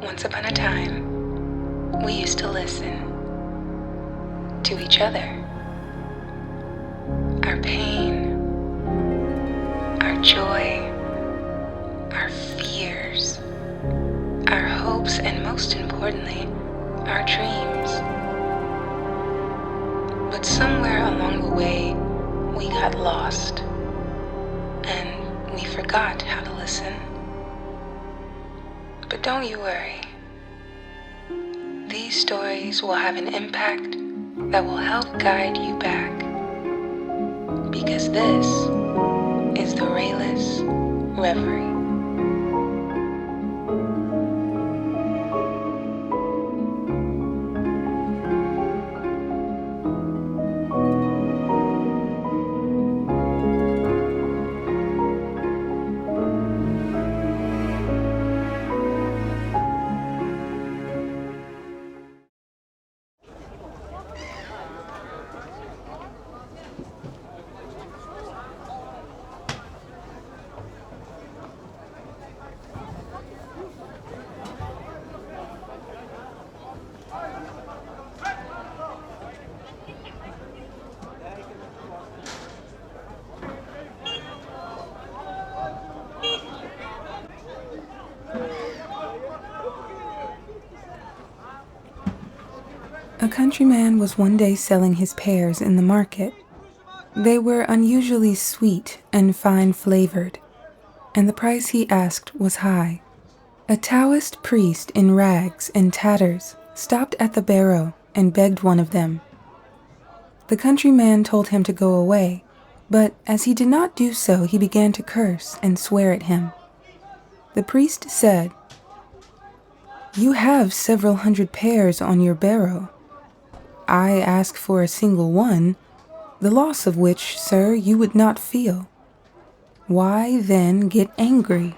Once upon a time, we used to listen to each other. Our pain, our joy, our fears, our hopes, and most importantly, our dreams. But somewhere along the way, we got lost and we forgot how to listen. But don't you worry. These stories will have an impact that will help guide you back. Because this is the Rayless Reverie. A countryman was one day selling his pears in the market. They were unusually sweet and fine-flavored, and the price he asked was high. A Taoist priest in rags and tatters stopped at the barrow and begged one of them. The countryman told him to go away, but as he did not do so, he began to curse and swear at him. The priest said, "You have several hundred pears on your barrow. I ask for a single one, the loss of which, sir, you would not feel. Why then get angry?"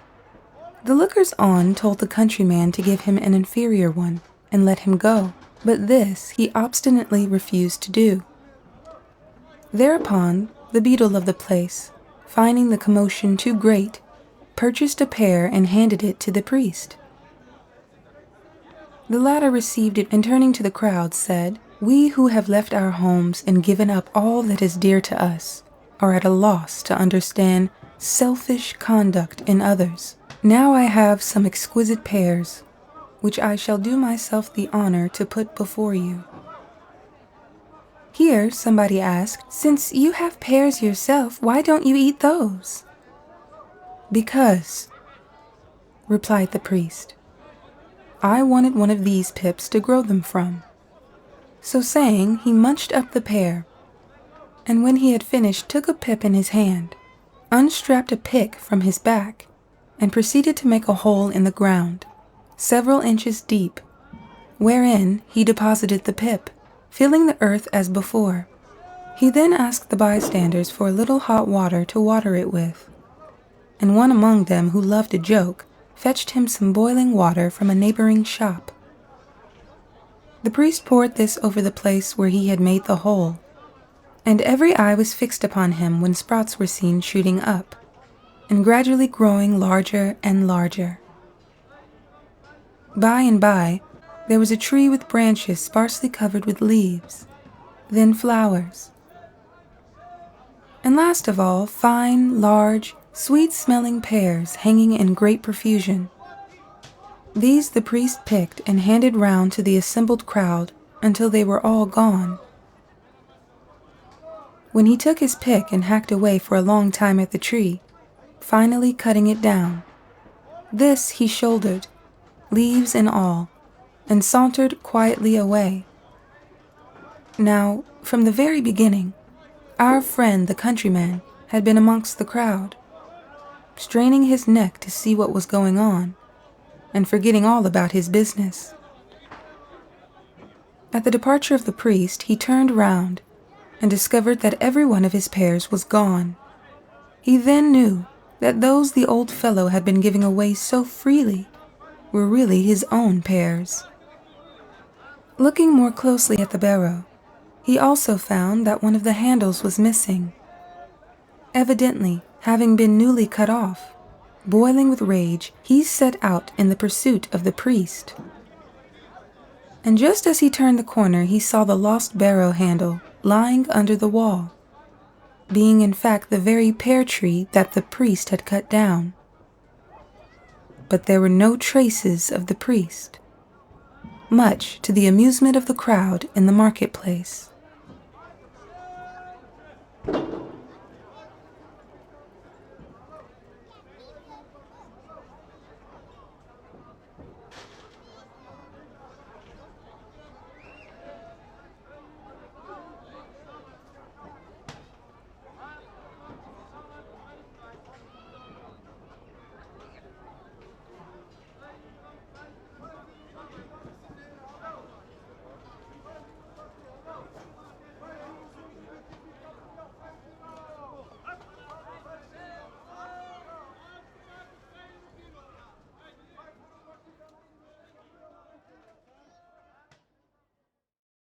The lookers-on told the countryman to give him an inferior one and let him go, but this he obstinately refused to do. Thereupon, the beadle of the place, finding the commotion too great, purchased a pear and handed it to the priest. The latter received it and turning to the crowd said, "We who have left our homes and given up all that is dear to us are at a loss to understand selfish conduct in others. Now I have some exquisite pears, which I shall do myself the honor to put before you." Here somebody asked, "Since you have pears yourself, why don't you eat those?" "Because," replied the priest, "I wanted one of these pips to grow them from." So saying, he munched up the pear, and when he had finished, took a pip in his hand, unstrapped a pick from his back, and proceeded to make a hole in the ground, several inches deep, wherein he deposited the pip, filling the earth as before. He then asked the bystanders for a little hot water to water it with, and one among them, who loved a joke, fetched him some boiling water from a neighboring shop. The priest poured this over the place where he had made the hole, and every eye was fixed upon him when sprouts were seen shooting up, and gradually growing larger and larger. By and by, there was a tree with branches sparsely covered with leaves, then flowers, and last of all, fine, large, sweet-smelling pears hanging in great profusion. These the priest picked and handed round to the assembled crowd until they were all gone. When he took his pick and hacked away for a long time at the tree, finally cutting it down, this he shouldered, leaves and all, and sauntered quietly away. Now, from the very beginning, our friend the countryman had been amongst the crowd, straining his neck to see what was going on, and forgetting all about his business. At the departure of the priest, he turned round and discovered that every one of his pears was gone. He then knew that those the old fellow had been giving away so freely were really his own pears. Looking more closely at the barrow, he also found that one of the handles was missing. Evidently, having been newly cut off, Boiling with rage, he set out in the pursuit of the priest. And just as he turned the corner, he saw the lost barrow handle lying under the wall, being in fact the very pear tree that the priest had cut down. But there were no traces of the priest, much to the amusement of the crowd in the marketplace.